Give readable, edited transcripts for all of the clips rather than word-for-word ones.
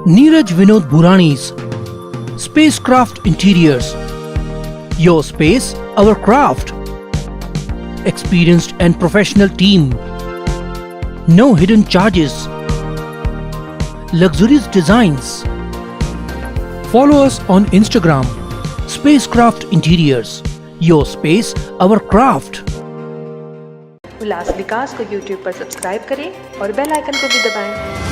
Neeraj Vinod Burani's Spacecraft Interiors. Your space, our craft. Experienced and professional team. No hidden charges. Luxurious designs. Follow us on Instagram. Spacecraft Interiors. Your space, our craft. उल्लास विकास को YouTube पर subscribe करें और bell icon को भी दबाएं।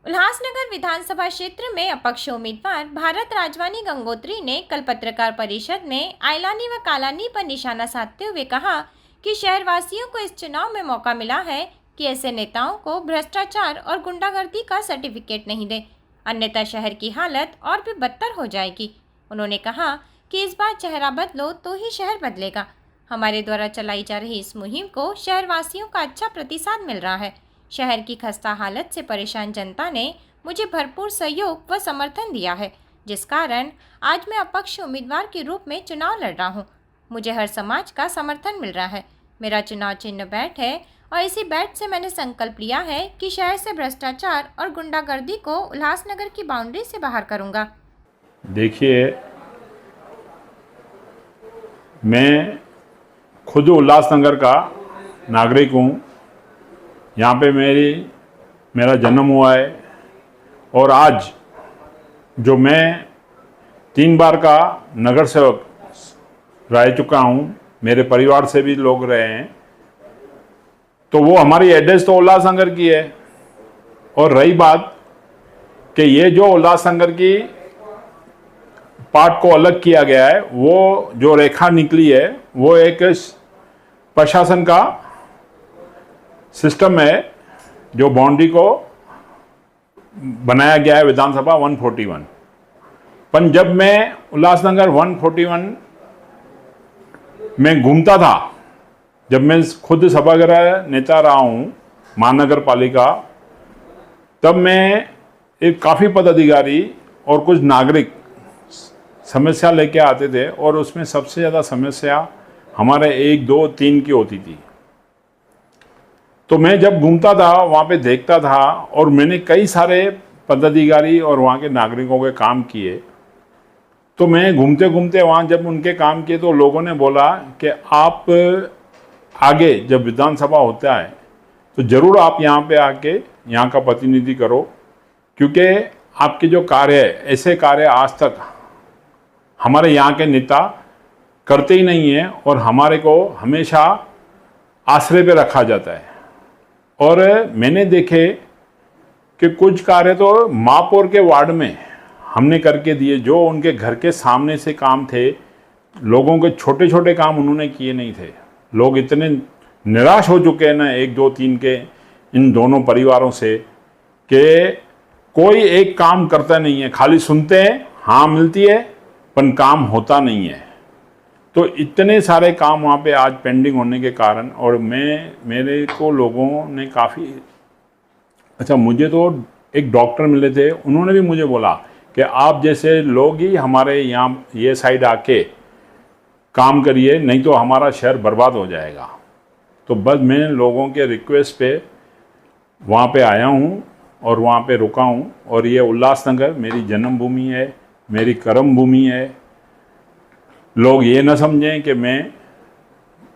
उल्लासनगर विधानसभा क्षेत्र में अपक्ष उम्मीदवार भारत राजवानी गंगोत्री ने कल पत्रकार परिषद में आइलानी व कालानी पर निशाना साधते हुए कहा कि शहरवासियों को इस चुनाव में मौका मिला है कि ऐसे नेताओं को भ्रष्टाचार और गुंडागर्दी का सर्टिफिकेट नहीं दे, अन्यथा शहर की हालत और भी बदतर हो जाएगी। उन्होंने कहा कि इस बार चेहरा बदलो तो ही शहर बदलेगा। हमारे द्वारा चलाई जा रही इस मुहिम को शहरवासियों का अच्छा प्रतिसाद मिल रहा है। शहर की खस्ता हालत से परेशान जनता ने मुझे भरपूर सहयोग व समर्थन दिया है, जिस कारण आज मैं अपक्ष उम्मीदवार के रूप में चुनाव लड़ रहा हूं। मुझे हर समाज का समर्थन मिल रहा है। मेरा चुनाव चिन्ह बैट है और इसी बैट से मैंने संकल्प लिया है कि शहर से भ्रष्टाचार और गुंडागर्दी को उल्लासनगर की बाउंड्री से बाहर करूंगा। देखिए, मैं खुद उल्लासनगर का नागरिक हूँ। यहाँ पे मेरा जन्म हुआ है और आज जो मैं 3 बार का नगर सेवक रह चुका हूँ, मेरे परिवार से भी लोग रहे हैं, तो वो हमारी एड्रेस तो उल्लासनगर की है। और रही बात कि ये जो उल्लासनगर की पार्ट को अलग किया गया है, वो जो रेखा निकली है वो एक प्रशासन का सिस्टम है जो बाउंड्री को बनाया गया है विधानसभा 141। पर जब मैं उल्लासनगर 141 में घूमता था, जब मैं खुद सभागृह नेता रहा हूँ महानगर पालिका, तब मैं एक काफ़ी पदाधिकारी और कुछ नागरिक समस्या लेके आते थे और उसमें सबसे ज़्यादा समस्या हमारे 1, 2, 3 की होती थी। तो मैं जब घूमता था वहाँ पे देखता था और मैंने कई सारे पदाधिकारी और वहाँ के नागरिकों के काम किए। तो मैं घूमते घूमते वहाँ जब उनके काम किए तो लोगों ने बोला कि आप आगे जब विधानसभा होता है तो ज़रूर आप यहाँ पे आके यहाँ का प्रतिनिधि करो, क्योंकि आपके जो कार्य है, ऐसे कार्य आज तक हमारे यहाँ के नेता करते ही नहीं हैं और हमारे को हमेशा आश्रय पे रखा जाता है। और मैंने देखे कि कुछ कार्य तो महापौर के वार्ड में हमने करके दिए, जो उनके घर के सामने से काम थे। लोगों के छोटे छोटे काम उन्होंने किए नहीं थे। लोग इतने निराश हो चुके हैं ना 1, 2, 3 के इन दोनों परिवारों से कि कोई एक काम करता नहीं है, खाली सुनते हैं, हाँ मिलती है, पर काम होता नहीं है। तो इतने सारे काम वहाँ पे आज पेंडिंग होने के कारण, और मेरे को लोगों ने काफ़ी अच्छा, मुझे तो एक डॉक्टर मिले थे, उन्होंने भी मुझे बोला कि आप जैसे लोग ही हमारे यहाँ ये साइड आके काम करिए, नहीं तो हमारा शहर बर्बाद हो जाएगा। तो बस मैं लोगों के रिक्वेस्ट पे वहाँ पे आया हूँ और वहाँ पे रुका हूँ। और ये उल्लासनगर मेरी जन्मभूमि है, मेरी कर्म भूमि है। लोग ये न समझें कि मैं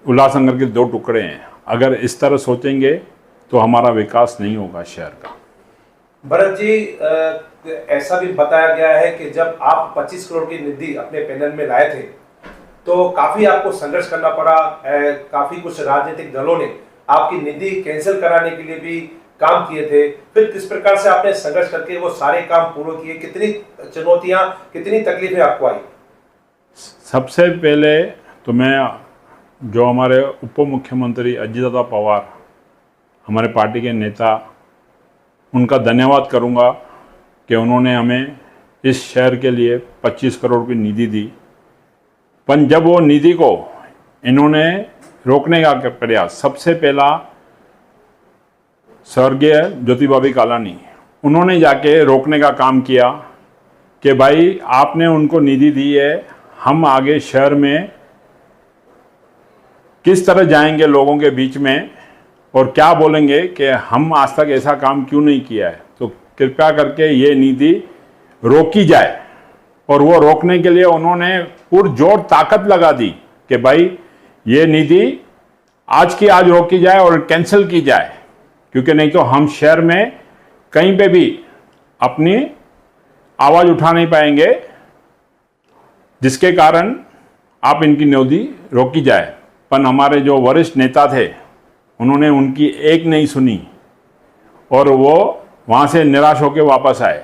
उल्लासनगर के 2 टुकड़े हैं। अगर इस तरह सोचेंगे तो हमारा विकास नहीं होगा शहर का। भरत जी, ऐसा भी बताया गया है कि जब आप 25 करोड़ की निधि अपने पैनल में लाए थे तो काफी आपको संघर्ष करना पड़ा। काफी कुछ राजनीतिक दलों ने आपकी निधि कैंसिल कराने के लिए भी काम किए थे। फिर किस प्रकार से आपने संघर्ष करके वो सारे काम पूरे किए? कितनी चुनौतियां, कितनी तकलीफें आपको आई? सबसे पहले तो मैं जो हमारे उप मुख्यमंत्री अजितदादा पवार, हमारे पार्टी के नेता, उनका धन्यवाद करूंगा कि उन्होंने हमें इस शहर के लिए 25 करोड़ की निधि दी। पर जब वो निधि को इन्होंने रोकने का प्रयास, सबसे पहला स्वर्गीय ज्योतिबा कालानी, उन्होंने जाके रोकने का काम किया कि भाई आपने उनको निधि दी है, हम आगे शहर में किस तरह जाएंगे लोगों के बीच में और क्या बोलेंगे कि हम आज तक ऐसा काम क्यों नहीं किया है। तो कृपया करके ये नीति रोकी जाए, और वो रोकने के लिए उन्होंने पुरजोर ताकत लगा दी कि भाई ये नीति आज की आज रोकी जाए और कैंसिल की जाए, क्योंकि नहीं तो हम शहर में कहीं पे भी अपनी आवाज़ उठा नहीं पाएंगे, जिसके कारण आप इनकी निधि रोकी जाए। पर हमारे जो वरिष्ठ नेता थे उन्होंने उनकी एक नहीं सुनी और वो वहाँ से निराश होकर वापस आए।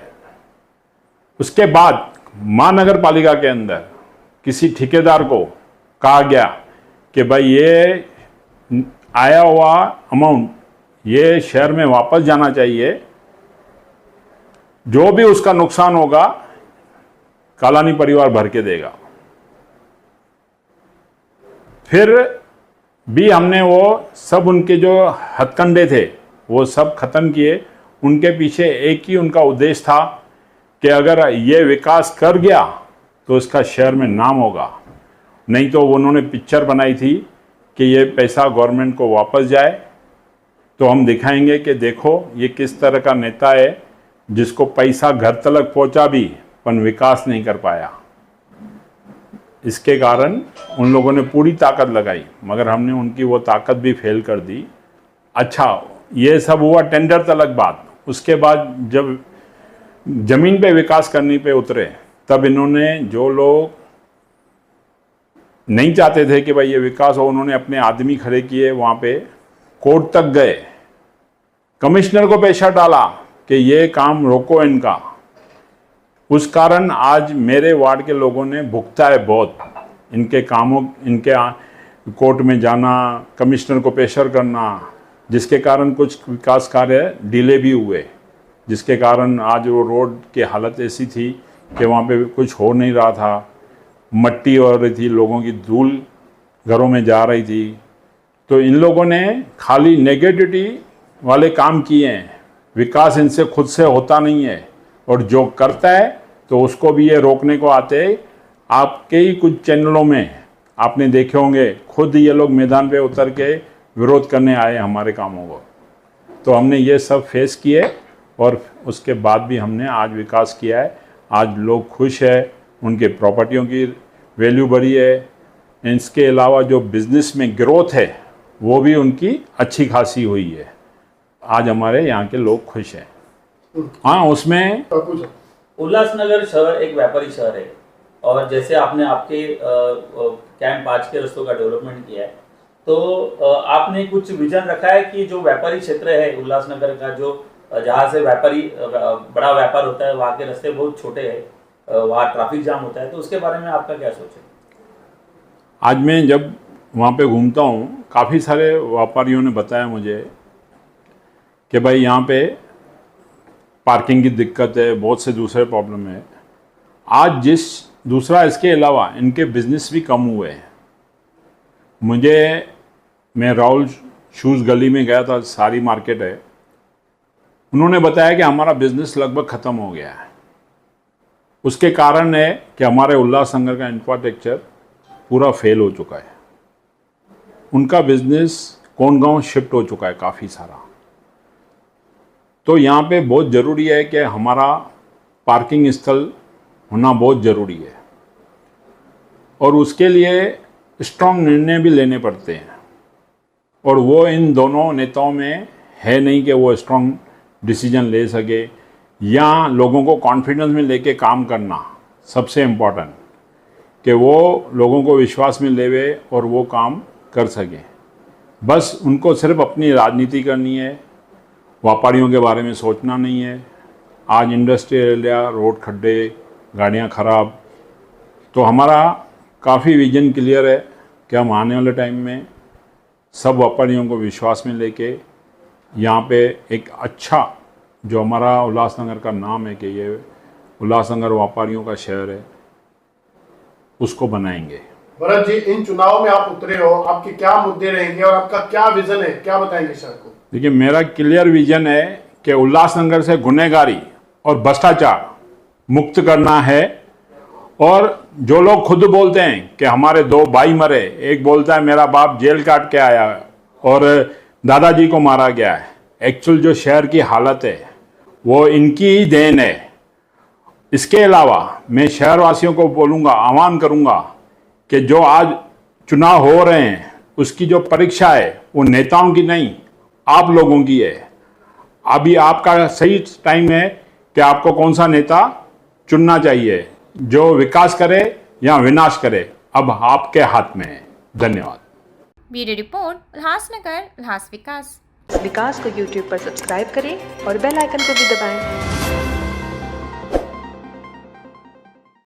उसके बाद महानगर पालिका के अंदर किसी ठेकेदार को कहा गया कि भाई ये आया हुआ अमाउंट ये शहर में वापस जाना चाहिए, जो भी उसका नुकसान होगा कालानी परिवार भर के देगा। फिर भी हमने वो सब उनके जो हथकंडे थे वो सब खत्म किए। उनके पीछे एक ही उनका उद्देश्य था कि अगर ये विकास कर गया तो इसका शहर में नाम होगा, नहीं तो उन्होंने पिक्चर बनाई थी कि ये पैसा गवर्नमेंट को वापस जाए, तो हम दिखाएंगे कि देखो ये किस तरह का नेता है जिसको पैसा घर तक पहुंचा भी पर विकास नहीं कर पाया। इसके कारण उन लोगों ने पूरी ताकत लगाई, मगर हमने उनकी वो ताकत भी फेल कर दी। अच्छा, ये सब हुआ टेंडर तलक बात। उसके बाद जब जमीन पे विकास करने पे उतरे तब इन्होंने, जो लोग नहीं चाहते थे कि भाई ये विकास हो, उन्होंने अपने आदमी खड़े किए, वहाँ पे कोर्ट तक गए, कमिश्नर को प्रेशर डाला कि ये काम रोको इनका। उस कारण आज मेरे वार्ड के लोगों ने भुगता है बहुत इनके कामों, इनके कोर्ट में जाना, कमिश्नर को प्रेशर करना, जिसके कारण कुछ विकास कार्य डिले भी हुए, जिसके कारण आज वो रोड की हालत ऐसी थी कि वहाँ पे कुछ हो नहीं रहा था, मट्टी हो रही थी, लोगों की धूल घरों में जा रही थी। तो इन लोगों ने खाली नेगेटिविटी वाले काम किए हैं, विकास इनसे खुद से होता नहीं है, और जो करता है तो उसको भी ये रोकने को आते हैं। आपके ही कुछ चैनलों में आपने देखे होंगे, खुद ये लोग मैदान पे उतर के विरोध करने आए हमारे कामों को। तो हमने ये सब फेस किए और उसके बाद भी हमने आज विकास किया है। आज लोग खुश है, उनके प्रॉपर्टियों की वैल्यू बढ़ी है। इसके अलावा जो बिज़नेस में ग्रोथ है वो भी उनकी अच्छी खासी हुई है। आज हमारे यहाँ के लोग खुश हैं। हाँ, उसमें उल्लासनगर शहर एक व्यापारी शहर है, और जैसे आपने आपके कैंप 5 के रस्तों का डेवलपमेंट किया है, तो आपने कुछ विजन रखा है कि जो व्यापारी क्षेत्र है उल्लासनगर का, जो जहाँ से व्यापारी बड़ा व्यापार होता है, वहाँ के रास्ते बहुत छोटे हैं, वहाँ ट्रैफिक जाम होता है, तो उसके बारे में आपका क्या सोच है? आज मैं जब वहाँ पे घूमता हूँ, काफ़ी सारे व्यापारियों ने बताया मुझे कि भाई यहाँ पे पार्किंग की दिक्कत है, बहुत से दूसरे प्रॉब्लम है। आज दूसरा इसके अलावा इनके बिजनेस भी कम हुए हैं। मैं राहुल शूज़ गली में गया था, सारी मार्केट है, उन्होंने बताया कि हमारा बिजनेस लगभग ख़त्म हो गया है। उसके कारण है कि हमारे उल्लासनगर का इंफ्रास्ट्रक्चर पूरा फेल हो चुका है। उनका बिजनेस कोंडगांव शिफ्ट हो चुका है काफ़ी सारा। तो यहाँ पे बहुत ज़रूरी है कि हमारा पार्किंग स्थल होना बहुत ज़रूरी है, और उसके लिए स्ट्रॉन्ग निर्णय भी लेने पड़ते हैं, और वो इन दोनों नेताओं में है नहीं कि वो स्ट्रॉन्ग डिसीजन ले सके, या लोगों को कॉन्फिडेंस में लेके काम करना सबसे इम्पोर्टेंट, कि वो लोगों को विश्वास में लेवे और वो काम कर सकें। बस उनको सिर्फ अपनी राजनीति करनी है, व्यापारियों के बारे में सोचना नहीं है। आज इंडस्ट्रियल एरिया, रोड खड्डे, गाड़ियाँ ख़राब, तो हमारा काफ़ी विजन क्लियर है कि हम आने वाले टाइम में सब व्यापारियों को विश्वास में लेके यहाँ पे एक अच्छा, जो हमारा उल्लासनगर का नाम है कि ये उल्लासनगर व्यापारियों का शहर है, उसको बनाएंगे। भरत जी, इन चुनाव में आप उतरे हो, आपके क्या मुद्दे रहेंगे और आपका क्या विजन है, क्या बताएंगे शहर को? देखिए, मेरा क्लियर विजन है कि उल्लासनगर से गुनहगारी और भ्रष्टाचार मुक्त करना है। और जो लोग खुद बोलते हैं कि हमारे 2 भाई मरे, एक बोलता है मेरा बाप जेल काट के आया और दादाजी को मारा गया है। एक्चुअल जो शहर की हालत है वो इनकी ही देन है। इसके अलावा मैं शहरवासियों को बोलूँगा, आह्वान करूँगा कि जो आज चुनाव हो रहे हैं उसकी जो परीक्षा है वो नेताओं की नहीं, आप लोगों की है। अभी आपका सही टाइम है कि आपको कौन सा नेता चुनना चाहिए, जो विकास करे या विनाश करे, अब आपके हाथ में है। धन्यवाद। ब्यूरो रिपोर्ट, उल्लासनगर, उल्लास विकास। विकास को YouTube पर सब्सक्राइब करें और बेल आइकन को भी दबाएं।